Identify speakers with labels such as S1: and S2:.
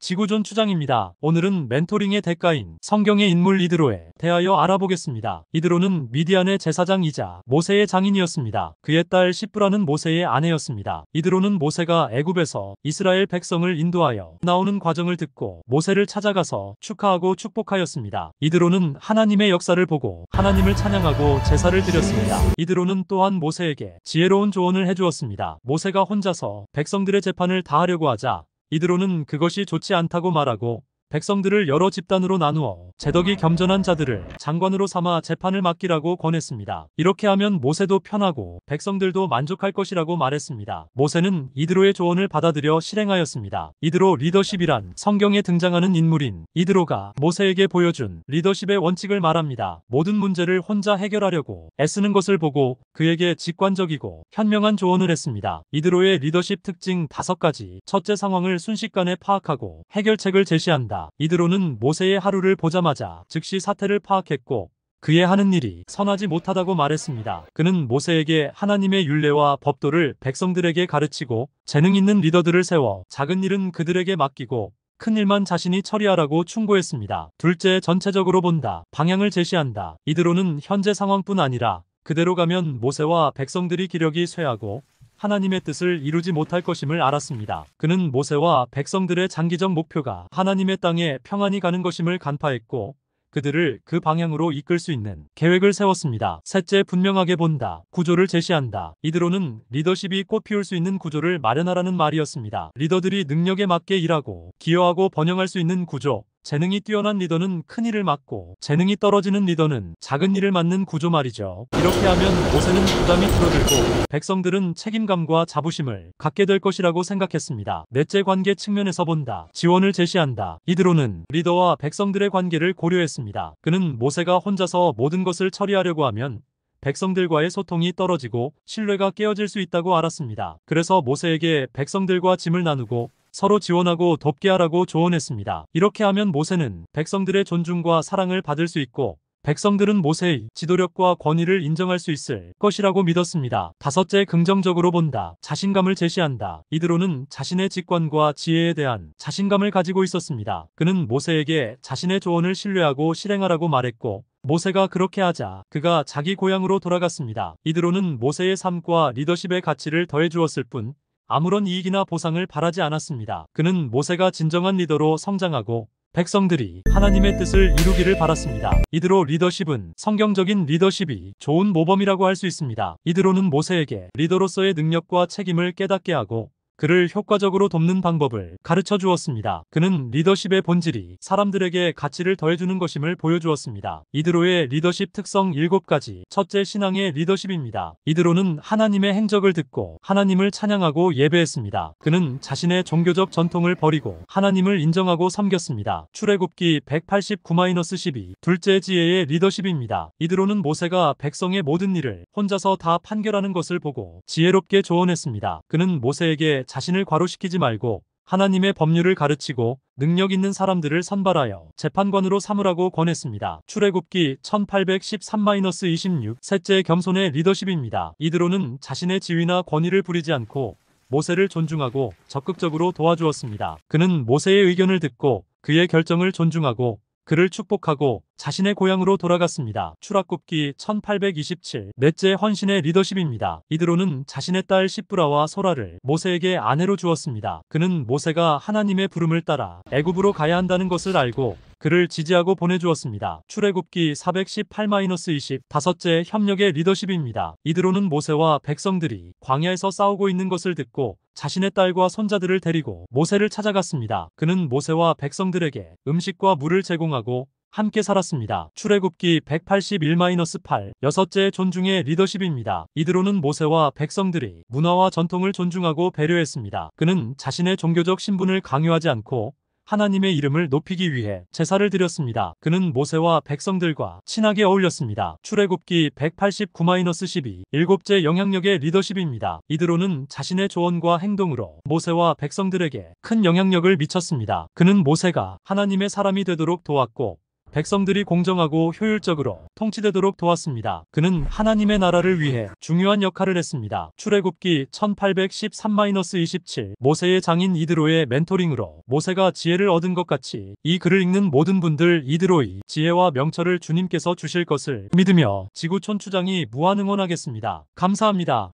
S1: 지구촌 추장입니다. 오늘은 멘토링의 대가인 성경의 인물 이드로에 대하여 알아보겠습니다. 이드로는 미디안의 제사장이자 모세의 장인이었습니다. 그의 딸 시브라는 모세의 아내였습니다. 이드로는 모세가 애굽에서 이스라엘 백성을 인도하여 나오는 과정을 듣고 모세를 찾아가서 축하하고 축복하였습니다. 이드로는 하나님의 역사를 보고 하나님을 찬양하고 제사를 드렸습니다. 이드로는 또한 모세에게 지혜로운 조언을 해주었습니다. 모세가 혼자서 백성들의 재판을 다 하려고 하자 이드로는 그것이 좋지 않다고 말하고 백성들을 여러 집단으로 나누어 재덕이 겸전한 자들을 장관으로 삼아 재판을 맡기라고 권했습니다. 이렇게 하면 모세도 편하고 백성들도 만족할 것이라고 말했습니다. 모세는 이드로의 조언을 받아들여 실행하였습니다. 이드로 리더십이란 성경에 등장하는 인물인 이드로가 모세에게 보여준 리더십의 원칙을 말합니다. 모든 문제를 혼자 해결하려고 애쓰는 것을 보고 그에게 직관적이고 현명한 조언을 했습니다. 이드로의 리더십 특징 5가지. 첫째, 상황을 순식간에 파악하고 해결책을 제시한다. 이드로는 모세의 하루를 보자마자 즉시 사태를 파악했고 그의 하는 일이 선하지 못하다고 말했습니다. 그는 모세에게 하나님의 율례와 법도를 백성들에게 가르치고 재능 있는 리더들을 세워 작은 일은 그들에게 맡기고 큰 일만 자신이 처리하라고 충고했습니다. 둘째, 전체적으로 본다. 방향을 제시한다. 이드로는 현재 상황뿐 아니라 그대로 가면 모세와 백성들이 기력이 쇠하고 하나님의 뜻을 이루지 못할 것임을 알았습니다. 그는 모세와 백성들의 장기적 목표가 하나님의 땅에 평안히 가는 것임을 간파했고 그들을 그 방향으로 이끌 수 있는 계획을 세웠습니다. 셋째, 분명하게 본다. 구조를 제시한다. 이드로는 리더십이 꽃피울 수 있는 구조를 마련하라는 말이었습니다. 리더들이 능력에 맞게 일하고 기여하고 번영할 수 있는 구조. 재능이 뛰어난 리더는 큰 일을 맡고 재능이 떨어지는 리더는 작은 일을 맡는 구조 말이죠. 이렇게 하면 모세는 부담이 줄어들고 백성들은 책임감과 자부심을 갖게 될 것이라고 생각했습니다. 넷째, 관계 측면에서 본다. 지원을 제시한다. 이드로는 리더와 백성들의 관계를 고려했습니다. 그는 모세가 혼자서 모든 것을 처리하려고 하면 백성들과의 소통이 떨어지고 신뢰가 깨어질 수 있다고 알았습니다. 그래서 모세에게 백성들과 짐을 나누고 서로 지원하고 돕게 하라고 조언했습니다. 이렇게 하면 모세는 백성들의 존중과 사랑을 받을 수 있고 백성들은 모세의 지도력과 권위를 인정할 수 있을 것이라고 믿었습니다. 다섯째, 긍정적으로 본다. 자신감을 제시한다. 이드로는 자신의 직관과 지혜에 대한 자신감을 가지고 있었습니다. 그는 모세에게 자신의 조언을 신뢰하고 실행하라고 말했고 모세가 그렇게 하자 그가 자기 고향으로 돌아갔습니다. 이드로는 모세의 삶과 리더십의 가치를 더해주었을 뿐 아무런 이익이나 보상을 바라지 않았습니다. 그는 모세가 진정한 리더로 성장하고 백성들이 하나님의 뜻을 이루기를 바랐습니다. 이드로 리더십은 성경적인 리더십이 좋은 모범이라고 할 수 있습니다. 이드로는 모세에게 리더로서의 능력과 책임을 깨닫게 하고 그를 효과적으로 돕는 방법을 가르쳐 주었습니다. 그는 리더십의 본질이 사람들에게 가치를 더해주는 것임을 보여주었습니다. 이드로의 리더십 특성 7가지. 첫째, 신앙의 리더십입니다. 이드로는 하나님의 행적을 듣고 하나님을 찬양하고 예배했습니다. 그는 자신의 종교적 전통을 버리고 하나님을 인정하고 섬겼습니다. 출애굽기 189-12. 둘째, 지혜의 리더십입니다. 이드로는 모세가 백성의 모든 일을 혼자서 다 판결하는 것을 보고 지혜롭게 조언했습니다. 그는 모세에게 자신을 과로시키지 말고 하나님의 법률을 가르치고 능력 있는 사람들을 선발하여 재판관으로 삼으라고 권했습니다. 출애굽기 1813-26. 셋째, 겸손의 리더십입니다. 이드로는 자신의 지위나 권위를 부리지 않고 모세를 존중하고 적극적으로 도와주었습니다. 그는 모세의 의견을 듣고 그의 결정을 존중하고 그를 축복하고 자신의 고향으로 돌아갔습니다. 출애굽기 1827. 넷째, 헌신의 리더십입니다. 이드로는 자신의 딸 시브라와 소라를 모세에게 아내로 주었습니다. 그는 모세가 하나님의 부름을 따라 애굽으로 가야 한다는 것을 알고 그를 지지하고 보내주었습니다. 출애굽기 418-20. 다섯째, 협력의 리더십입니다. 이드로는 모세와 백성들이 광야에서 싸우고 있는 것을 듣고 자신의 딸과 손자들을 데리고 모세를 찾아갔습니다. 그는 모세와 백성들에게 음식과 물을 제공하고 함께 살았습니다. 출애굽기 181-8. 여섯째, 존중의 리더십입니다. 이드로는 모세와 백성들이 문화와 전통을 존중하고 배려했습니다. 그는 자신의 종교적 신분을 강요하지 않고 하나님의 이름을 높이기 위해 제사를 드렸습니다. 그는 모세와 백성들과 친하게 어울렸습니다. 출애굽기 189-12. 일곱째, 영향력의 리더십입니다. 이드로는 자신의 조언과 행동으로 모세와 백성들에게 큰 영향력을 미쳤습니다. 그는 모세가 하나님의 사람이 되도록 도왔고 백성들이 공정하고 효율적으로 통치되도록 도왔습니다. 그는 하나님의 나라를 위해 중요한 역할을 했습니다. 출애굽기 1813-27 모세의 장인 이드로의 멘토링으로 모세가 지혜를 얻은 것 같이 이 글을 읽는 모든 분들 이드로의 지혜와 명철을 주님께서 주실 것을 믿으며 지구촌 추장이 무한 응원하겠습니다. 감사합니다.